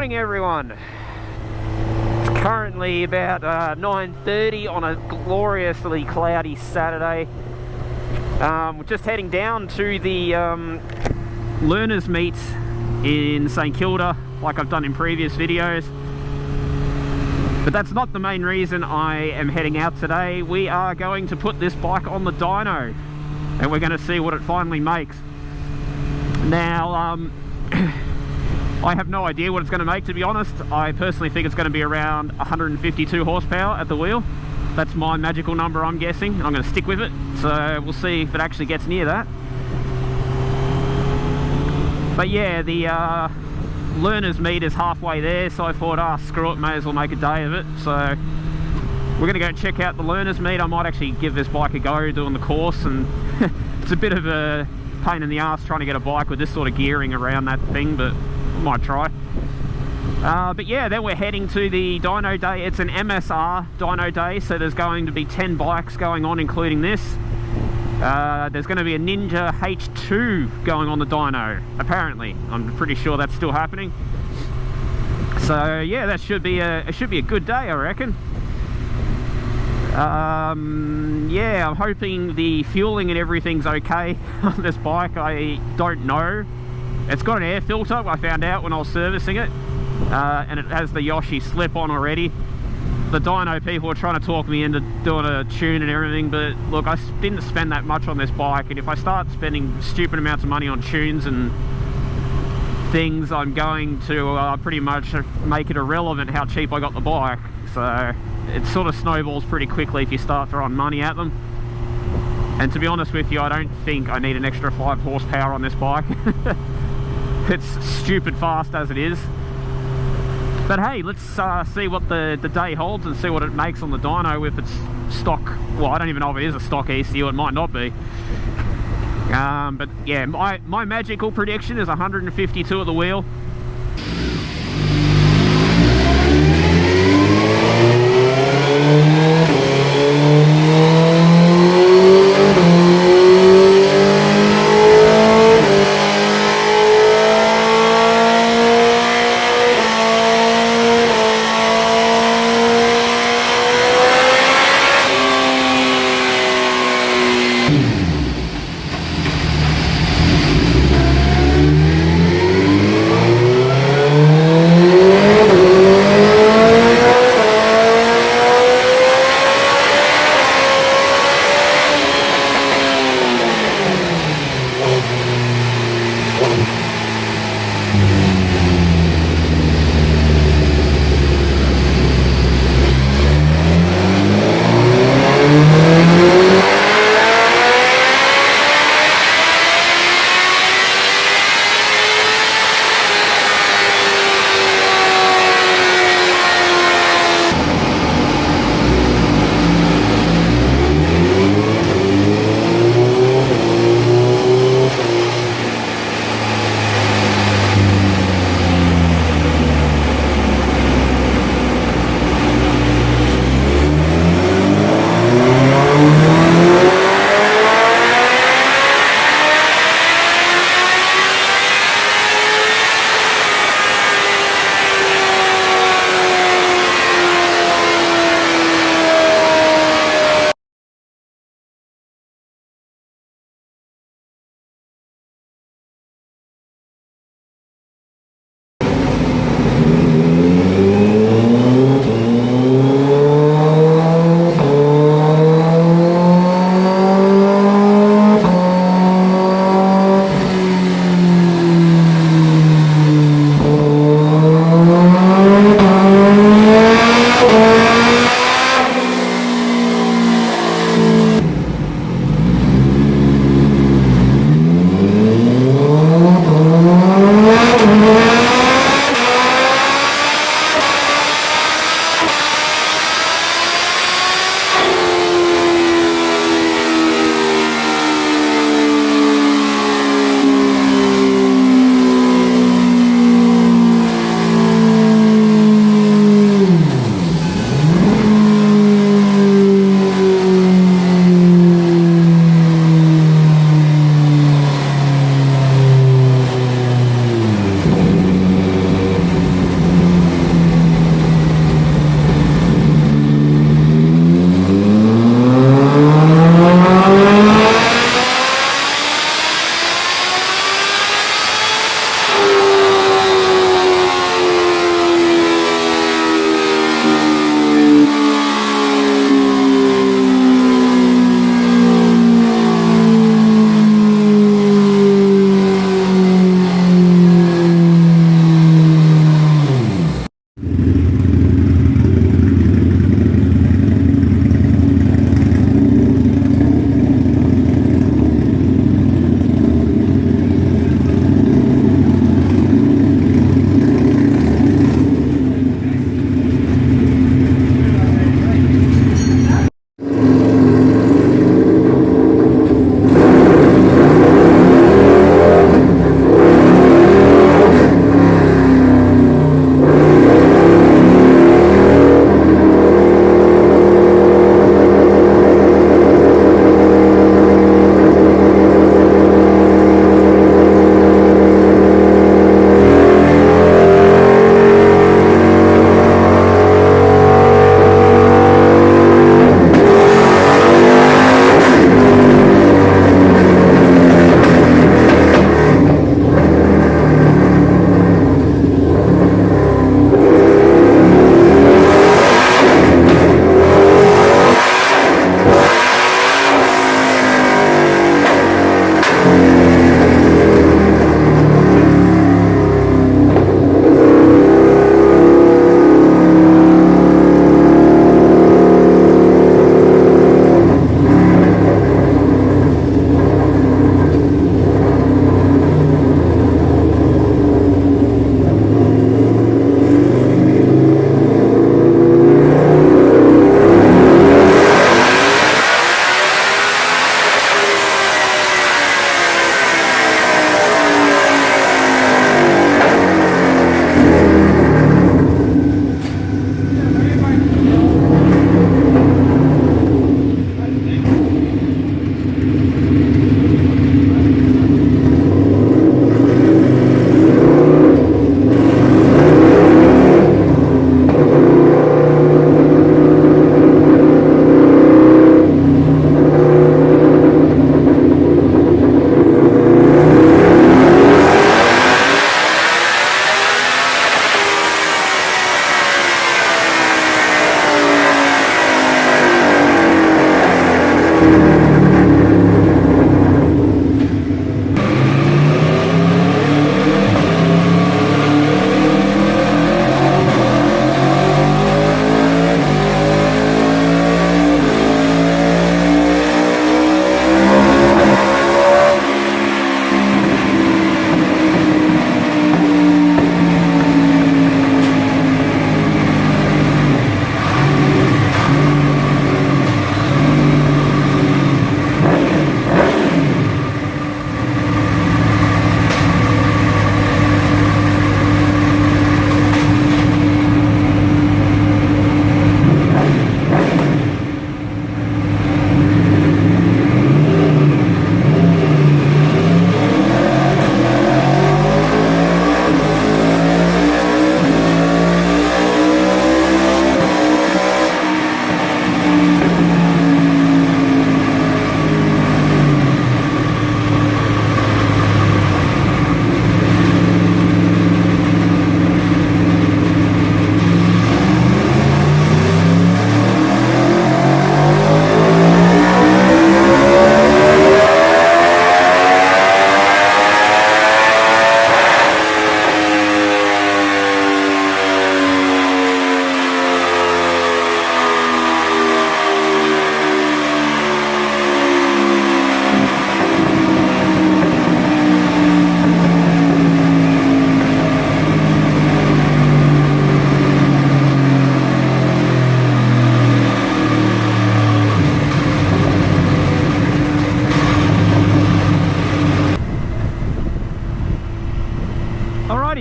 morning, everyone. It's currently about 9:30 on a gloriously cloudy Saturday. We're just heading down to the learners meet in St Kilda, like I've done in previous videos. But that's not the main reason I am heading out today. We are going to put this bike on the dyno, and we're going to see what it finally makes. Now, I have no idea what it's going to make, to be honest. I personally think it's going to be around 152 horsepower at the wheel. That's my magical number, I'm guessing. I'm going to stick with it, so we'll see if it actually gets near that. But yeah, the learners meet is halfway there, so I thought, screw it, may as well make a day of it. So we're going to go check out the learners meet. I might actually give this bike a go doing the course, and it's a bit of a pain in the ass trying to get a bike with this sort of gearing around that thing, but might try. But yeah, then we're heading to the dyno day. It's an MSR dyno day, so there's going to be 10 bikes going on, including this. There's going to be a Ninja H2 going on the dyno, apparently. I'm pretty sure that's still happening. So yeah, that should be it should be a good day, I reckon. Yeah, I'm hoping the fueling and everything's okay on this bike. I don't know. It's got an air filter, I found out when I was servicing it, and it has the Yoshi slip on already. The dyno people are trying to talk me into doing a tune and everything, but look, I didn't spend that much on this bike, and if I start spending stupid amounts of money on tunes and things, I'm going to pretty much make it irrelevant how cheap I got the bike. So it sort of snowballs pretty quickly if you start throwing money at them. And to be honest with you, I don't think I need an extra 5 horsepower on this bike. It's stupid fast as it is. But hey, let's see what the day holds and see what it makes on the dyno with its stock. Well, I don't even know if it is a stock ECU, it might not be. But yeah, my magical prediction is 152 at the wheel.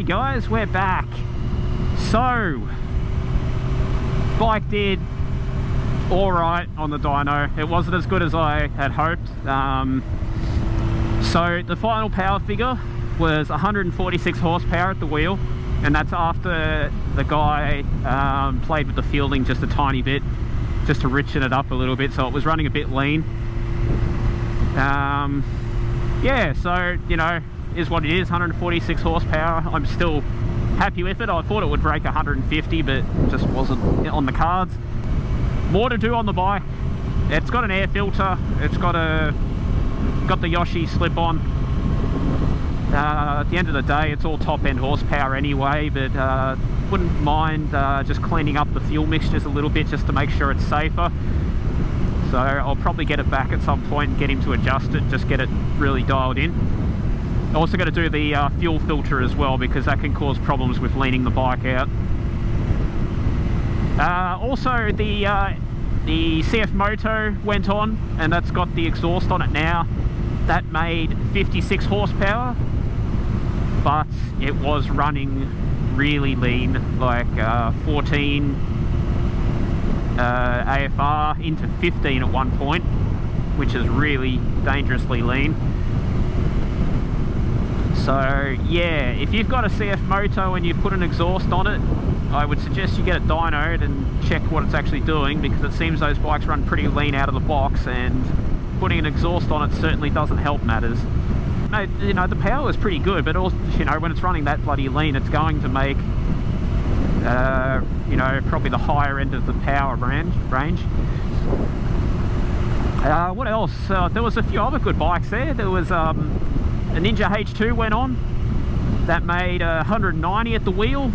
guys, we're back. So, bike did alright on the dyno. It wasn't as good as I had hoped. So the final power figure was 146 horsepower at the wheel, and that's after the guy played with the fielding just a tiny bit, just to richen it up a little bit, so it was running a bit lean. Yeah, so, you know, is what it is, 146 horsepower. I'm still happy with it. I thought it would break 150, but it just wasn't on the cards. More to do on the bike. It's got an air filter. It's got the Yoshi slip-on. At the end of the day, it's all top-end horsepower anyway, but wouldn't mind just cleaning up the fuel mixtures a little bit just to make sure it's safer. So I'll probably get it back at some point and get him to adjust it, just get it really dialed in. Also got to do the fuel filter as well, because that can cause problems with leaning the bike out. Also the CF Moto went on, and that's got the exhaust on it now. That made 56 horsepower, but it was running really lean, like 14 AFR into 15 at one point, which is really dangerously lean. So yeah, if you've got a CF Moto and you've put an exhaust on it, I would suggest you get it dynoed and check what it's actually doing, because it seems those bikes run pretty lean out of the box, and putting an exhaust on it certainly doesn't help matters. No, you know, the power is pretty good, but also, you know, when it's running that bloody lean, it's going to make you know, probably the higher end of the power range. What else? There was a few other good bikes there. There was a Ninja H2 went on. That made 190 at the wheel.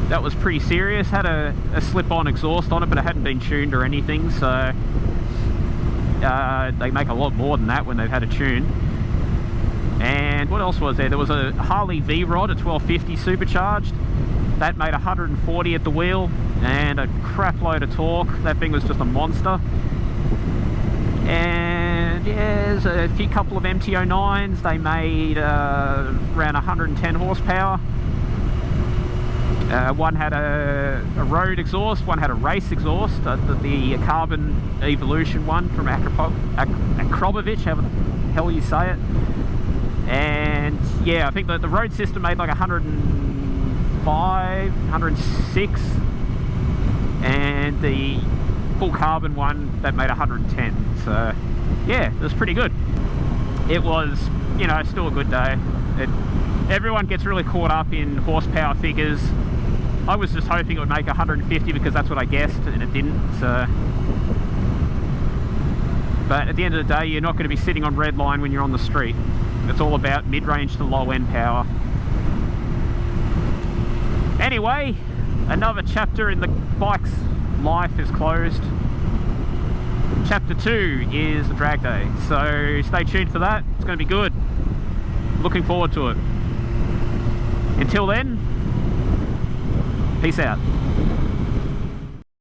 That was pretty serious. Had a slip-on exhaust on it, but it hadn't been tuned or anything, so they make a lot more than that when they've had a tune. And what else was there? There was a Harley VROD, a 1250 Supercharged. That made 140 at the wheel and a crap load of torque. That thing was just a monster. And yeah, there's a couple of MT-09s. They made around 110 horsepower. One had a road exhaust, one had a race exhaust, the carbon evolution one from Akrobovich, however the hell you say it. And yeah, I think that the road system made like 105, 106, and the full carbon one that made 110. So yeah, it was pretty good. It was, you know, still a good day. Everyone gets really caught up in horsepower figures. I was just hoping it would make 150 because that's what I guessed, and it didn't. So, but at the end of the day, you're not going to be sitting on red line when you're on the street. It's all about mid-range to low-end power. Anyway, another chapter in the bike's life is closed. Chapter 2 is the drag day, so stay tuned for that. It's going to be good. Looking forward to it. Until then, peace out.